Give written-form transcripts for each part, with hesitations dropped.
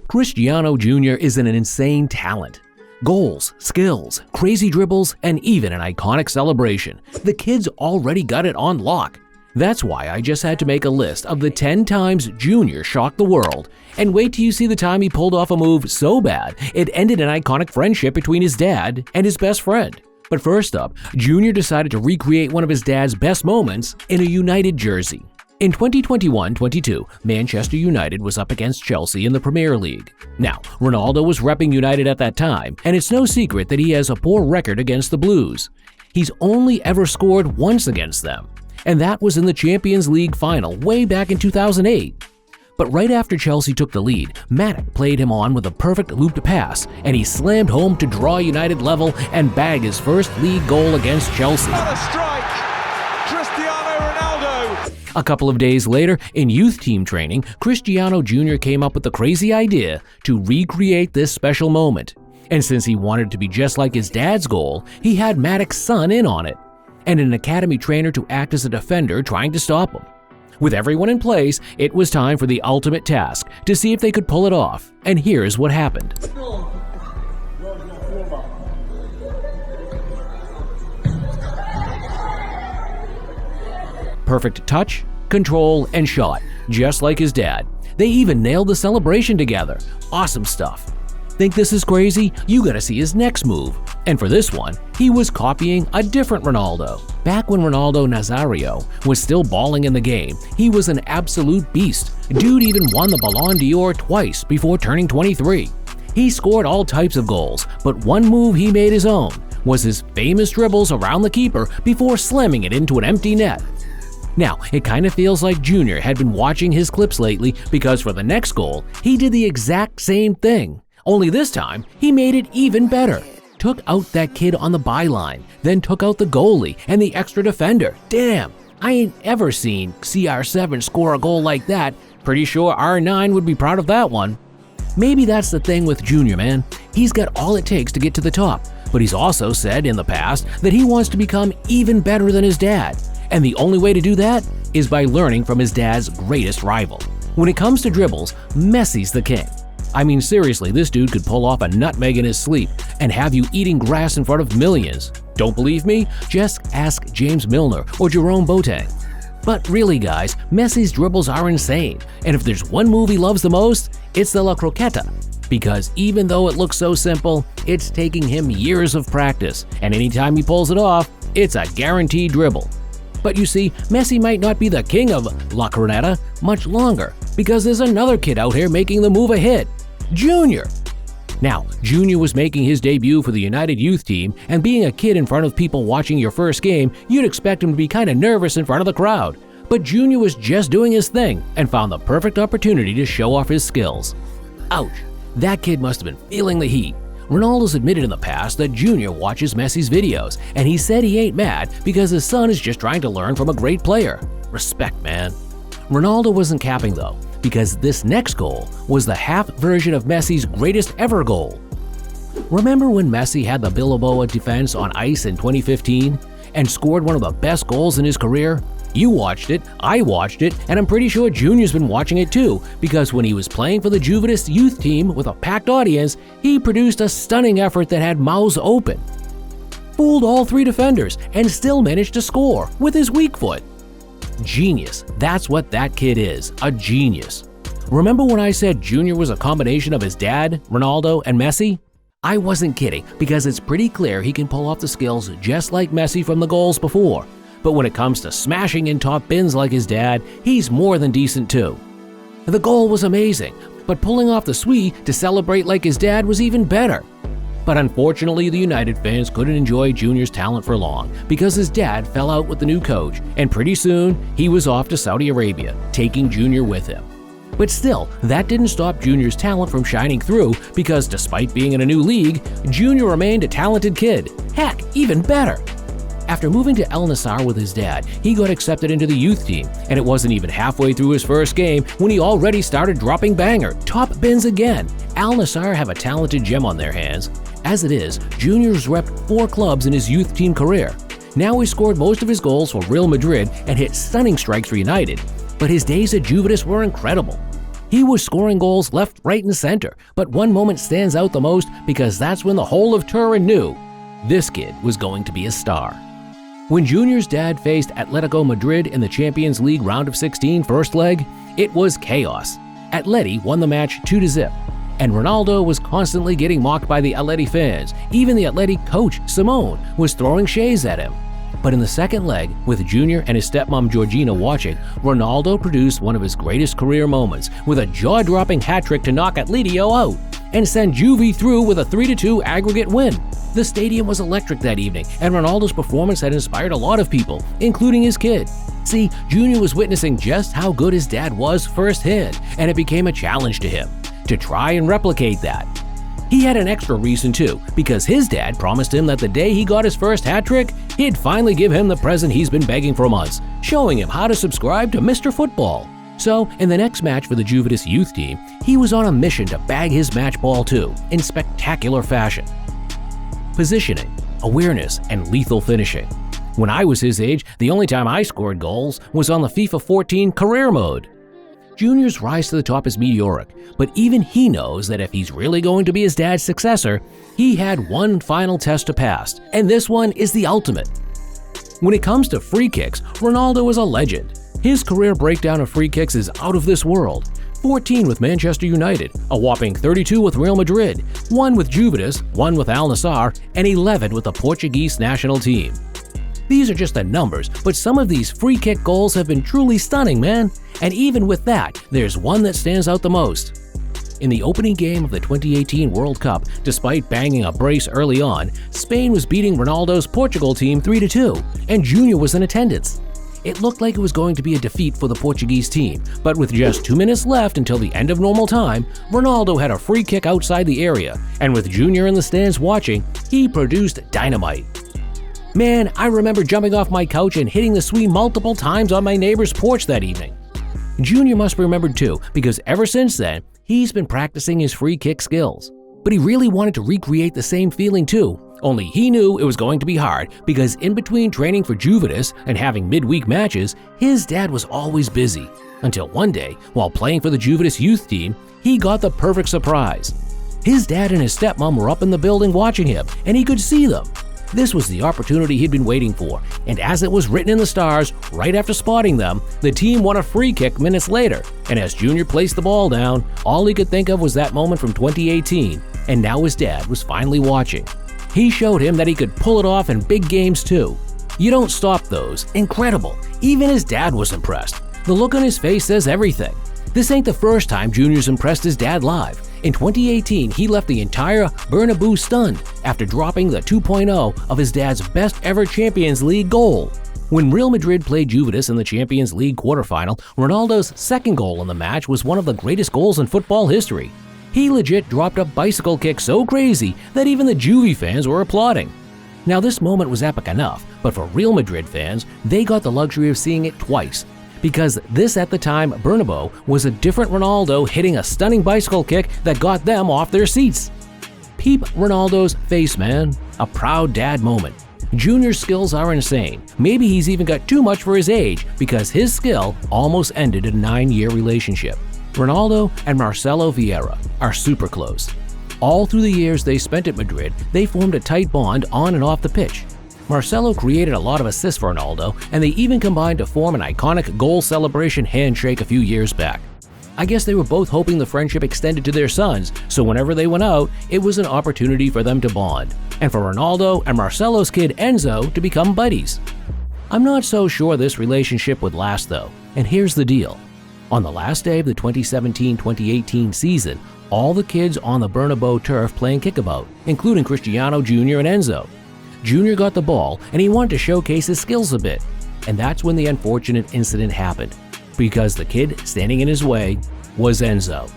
Cristiano Junior is an insane talent. Goals, skills, crazy dribbles, and even an iconic celebration. The kid's already got it on lock. That's why I just had to make a list of the 10 times Junior shocked the world. And wait till you see the time he pulled off a move so bad, it ended an iconic friendship between his dad and his best friend. But first up, Junior decided to recreate one of his dad's best moments in a United jersey. In 2021-22, Manchester United was up against Chelsea in the Premier League. Now, Ronaldo was repping United at that time, and it's no secret that he has a poor record against the Blues. He's only ever scored once against them, and that was in the Champions League final way back in 2008. But right after Chelsea took the lead, Matic played him on with a perfect looped pass, and he slammed home to draw United level and bag his first league goal against Chelsea. What a strike! Cristiano Ronaldo! A couple of days later, in youth team training, Cristiano Jr. came up with the crazy idea to recreate this special moment. And since he wanted to be just like his dad's goal, he had Matic's son in on it, and an academy trainer to act as a defender trying to stop him. With everyone in place, it was time for the ultimate task to see if they could pull it off, and here's what happened. Perfect touch, control, and shot, just like his dad. They even nailed the celebration together. Awesome stuff. Think this is crazy? You gotta see his next move. And for this one, he was copying a different Ronaldo. Back when Ronaldo Nazario was still balling in the game, he was an absolute beast. Dude even won the Ballon d'Or twice before turning 23. He scored all types of goals, but one move he made his own was his famous dribbles around the keeper before slamming it into an empty net. Now, it kind of feels like Junior had been watching his clips lately, because for the next goal, he did the exact same thing. Only this time, he made it even better. Took out that kid on the byline, then took out the goalie and the extra defender. Damn, I ain't ever seen CR7 score a goal like that. Pretty sure R9 would be proud of that one. Maybe that's the thing with Junior, man. He's got all it takes to get to the top, but he's also said in the past that he wants to become even better than his dad. And the only way to do that is by learning from his dad's greatest rival. When it comes to dribbles, Messi's the king. I mean, seriously, this dude could pull off a nutmeg in his sleep and have you eating grass in front of millions. Don't believe me? Just ask James Milner or Jerome Boateng. But really, guys, Messi's dribbles are insane, and if there's one move he loves the most, it's the La Croqueta. Because even though it looks so simple, it's taking him years of practice, and anytime he pulls it off, it's a guaranteed dribble. But you see, Messi might not be the king of La Corneta much longer, because there's another kid out here making the move a hit, Junior. Now, Junior was making his debut for the United youth team, and being a kid in front of people watching your first game, you'd expect him to be kind of nervous in front of the crowd. But Junior was just doing his thing and found the perfect opportunity to show off his skills. Ouch, that kid must have been feeling the heat. Ronaldo's admitted in the past that Junior watches Messi's videos, and he said he ain't mad because his son is just trying to learn from a great player. Respect, man. Ronaldo wasn't capping though, because this next goal was the half version of Messi's greatest ever goal. Remember when Messi had the Bilbao defense on ice in 2015 and scored one of the best goals in his career? You watched it, I watched it, and I'm pretty sure Junior's been watching it too, because when he was playing for the Juventus youth team with a packed audience, he produced a stunning effort that had mouths open. Fooled all three defenders and still managed to score with his weak foot. Genius, that's what that kid is, a genius. Remember when I said Junior was a combination of his dad, Ronaldo, and Messi? I wasn't kidding, because it's pretty clear he can pull off the skills just like Messi from the goals before. But when it comes to smashing in top bins like his dad, he's more than decent too. The goal was amazing, but pulling off the sweep to celebrate like his dad was even better. But unfortunately, the United fans couldn't enjoy Junior's talent for long because his dad fell out with the new coach, and pretty soon he was off to Saudi Arabia, taking Junior with him. But still, that didn't stop Junior's talent from shining through, because despite being in a new league, Junior remained a talented kid. Heck, even better. After moving to Al Nassr with his dad, he got accepted into the youth team, and it wasn't even halfway through his first game when he already started dropping banger, top bins again. Al Nassr have a talented gem on their hands. As it is, Junior's repped 4 clubs in his youth team career. Now he scored most of his goals for Real Madrid and hit stunning strikes for United, but his days at Juventus were incredible. He was scoring goals left, right, and center, but one moment stands out the most because that's when the whole of Turin knew this kid was going to be a star. When Junior's dad faced Atletico Madrid in the Champions League round of 16 first leg, it was chaos. Atleti won the match 2-0, and Ronaldo was constantly getting mocked by the Atleti fans. Even the Atleti coach, Simone, was throwing shades at him. But in the second leg, with Junior and his stepmom Georgina watching, Ronaldo produced one of his greatest career moments with a jaw-dropping hat-trick to knock Atletico out and send Juve through with a 3-2 aggregate win. The stadium was electric that evening, and Ronaldo's performance had inspired a lot of people, including his kid. See, Junior was witnessing just how good his dad was firsthand, and it became a challenge to him to try and replicate that. He had an extra reason too, because his dad promised him that the day he got his first hat trick, he'd finally give him the present he's been begging for months, showing him how to subscribe to Mr. Football. So, in the next match for the Juventus youth team, he was on a mission to bag his match ball too, in spectacular fashion. Positioning, awareness, and lethal finishing. When I was his age, the only time I scored goals was on the FIFA 14 career mode. Junior's rise to the top is meteoric, but even he knows that if he's really going to be his dad's successor, he had one final test to pass, and this one is the ultimate. When it comes to free kicks, Ronaldo is a legend. His career breakdown of free kicks is out of this world. 14 with Manchester United, a whopping 32 with Real Madrid, 1 with Juventus, 1 with Al Nassr, and 11 with the Portuguese national team. These are just the numbers, but some of these free kick goals have been truly stunning, man. And even with that, there's one that stands out the most. In the opening game of the 2018 World Cup, despite banging a brace early on, Spain was beating Ronaldo's Portugal team 3-2, and Junior was in attendance. It looked like it was going to be a defeat for the Portuguese team, but with just 2 minutes left until the end of normal time, Ronaldo had a free kick outside the area, and with Junior in the stands watching, he produced dynamite. Man, I remember jumping off my couch and hitting the Swede multiple times on my neighbor's porch that evening. Junior must have remembered too, because ever since then, he's been practicing his free kick skills. But he really wanted to recreate the same feeling too, only he knew it was going to be hard because in between training for Juventus and having midweek matches, his dad was always busy. Until one day, while playing for the Juventus youth team, he got the perfect surprise. His dad and his stepmom were up in the building watching him, and he could see them. This was the opportunity he'd been waiting for, and as it was written in the stars, right after spotting them, the team won a free kick minutes later, and as Junior placed the ball down, all he could think of was that moment from 2018, and now his dad was finally watching. He showed him that he could pull it off in big games too. You don't stop those. Incredible. Even his dad was impressed. The look on his face says everything. This ain't the first time Junior's impressed his dad live. In 2018, he left the entire Bernabeu stunned after dropping the 2.0 of his dad's best ever Champions League goal. When Real Madrid played Juventus in the Champions League quarterfinal, Ronaldo's second goal in the match was one of the greatest goals in football history. He legit dropped a bicycle kick so crazy that even the Juve fans were applauding. Now this moment was epic enough, but for Real Madrid fans, they got the luxury of seeing it twice. Because this at the time, Bernabeu, was a different Ronaldo hitting a stunning bicycle kick that got them off their seats. Peep Ronaldo's face, man. A proud dad moment. Junior's skills are insane. Maybe he's even got too much for his age because his skill almost ended a 9-year relationship. Ronaldo and Marcelo Vieira are super close. All through the years they spent at Madrid, they formed a tight bond on and off the pitch. Marcelo created a lot of assists for Ronaldo, and they even combined to form an iconic goal celebration handshake a few years back. I guess they were both hoping the friendship extended to their sons, so whenever they went out, it was an opportunity for them to bond, and for Ronaldo and Marcelo's kid Enzo to become buddies. I'm not so sure this relationship would last though, and here's the deal. On the last day of the 2017-2018 season, all the kids on the Bernabeu turf playing kickabout, including Cristiano Junior and Enzo. Junior got the ball and he wanted to showcase his skills a bit, and that's when the unfortunate incident happened, because the kid standing in his way was Enzo.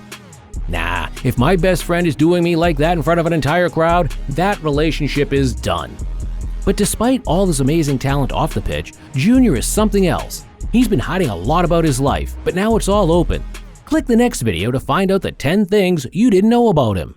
Nah, if my best friend is doing me like that in front of an entire crowd, that relationship is done. But despite all this amazing talent off the pitch, Junior is something else. He's been hiding a lot about his life, but now it's all open. Click the next video to find out the 10 things you didn't know about him.